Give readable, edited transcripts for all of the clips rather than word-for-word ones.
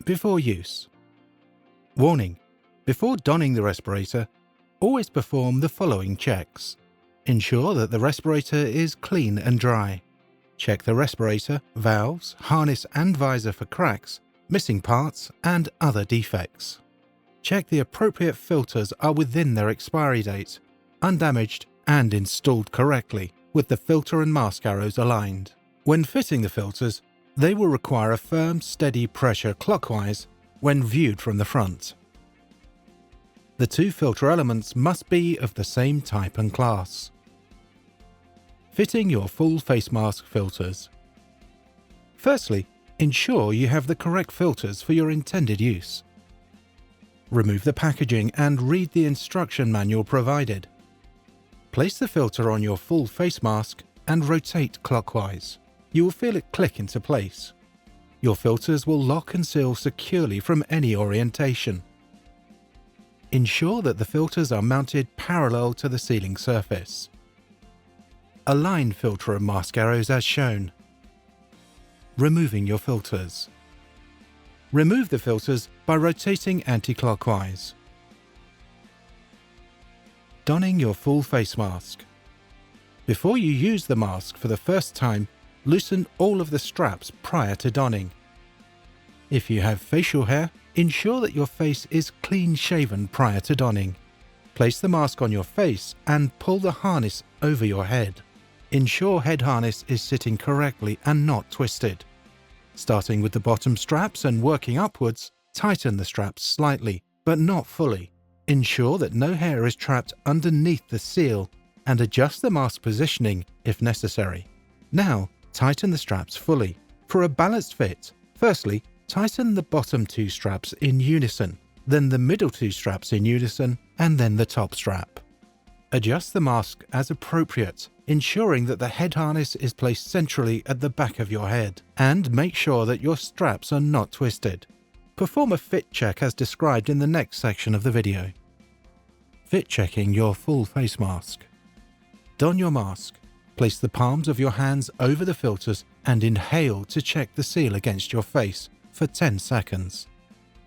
Before use. Warning: before donning the respirator, always perform the following checks. Ensure that the respirator is clean and dry. Check the respirator, valves, harness and visor for cracks, missing parts and other defects. Check the appropriate filters are within their expiry date, undamaged and installed correctly, with the filter and mask arrows aligned. When fitting the filters, they will require a firm, steady pressure clockwise when viewed from the front. The two filter elements must be of the same type and class. Fitting your full face mask filters. Firstly, ensure you have the correct filters for your intended use. Remove the packaging and read the instruction manual provided. Place the filter on your full face mask and rotate clockwise. You will feel it click into place. Your filters will lock and seal securely from any orientation. Ensure that the filters are mounted parallel to the sealing surface. Align filter and mask arrows as shown. Removing your filters. Remove the filters by rotating anti-clockwise. Donning your full face mask. Before you use the mask for the first time, loosen all of the straps prior to donning. If you have facial hair, ensure that your face is clean shaven prior to donning. Place the mask on your face and pull the harness over your head. Ensure head harness is sitting correctly and not twisted. Starting with the bottom straps and working upwards, tighten the straps slightly, but not fully. Ensure that no hair is trapped underneath the seal and adjust the mask positioning if necessary. Now, tighten the straps fully. For a balanced fit, firstly, tighten the bottom two straps in unison, then the middle two straps in unison, and then the top strap. Adjust the mask as appropriate, ensuring that the head harness is placed centrally at the back of your head, and make sure that your straps are not twisted. Perform a fit check as described in the next section of the video. Fit checking your full face mask. Don your mask. Place the palms of your hands over the filters and inhale to check the seal against your face for 10 seconds.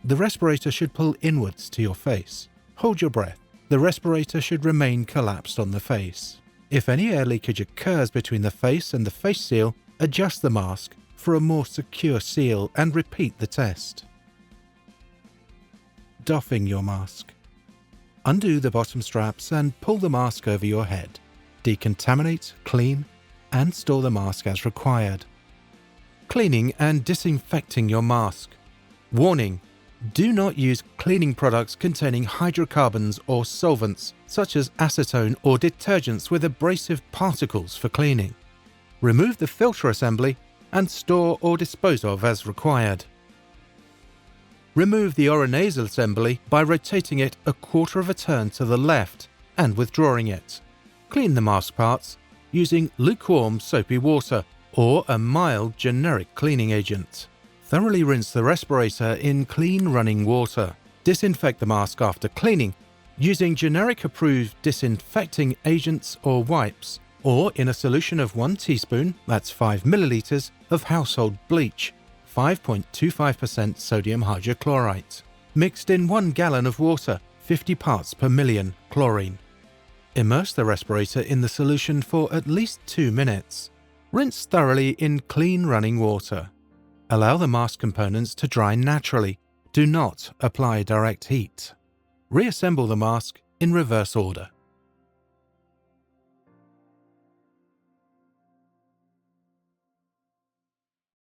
The respirator should pull inwards to your face. Hold your breath. The respirator should remain collapsed on the face. If any air leakage occurs between the face and the face seal, adjust the mask for a more secure seal and repeat the test. Doffing your mask. Undo the bottom straps and pull the mask over your head. Decontaminate, clean, and store the mask as required. Cleaning and disinfecting your mask. Warning: do not use cleaning products containing hydrocarbons or solvents, such as acetone or detergents with abrasive particles for cleaning. Remove the filter assembly and store or dispose of as required. Remove the oronasal assembly by rotating it a quarter of a turn to the left and withdrawing it. Clean the mask parts using lukewarm soapy water or a mild generic cleaning agent. Thoroughly rinse the respirator in clean running water. Disinfect the mask after cleaning using generic approved disinfecting agents or wipes, or in a solution of 1 teaspoon, that's 5 milliliters, of household bleach, 5.25% sodium hydrochloride, mixed in 1 gallon of water, 50 parts per million chlorine. Immerse the respirator in the solution for at least 2 minutes. Rinse thoroughly in clean running water. Allow the mask components to dry naturally. Do not apply direct heat. Reassemble the mask in reverse order.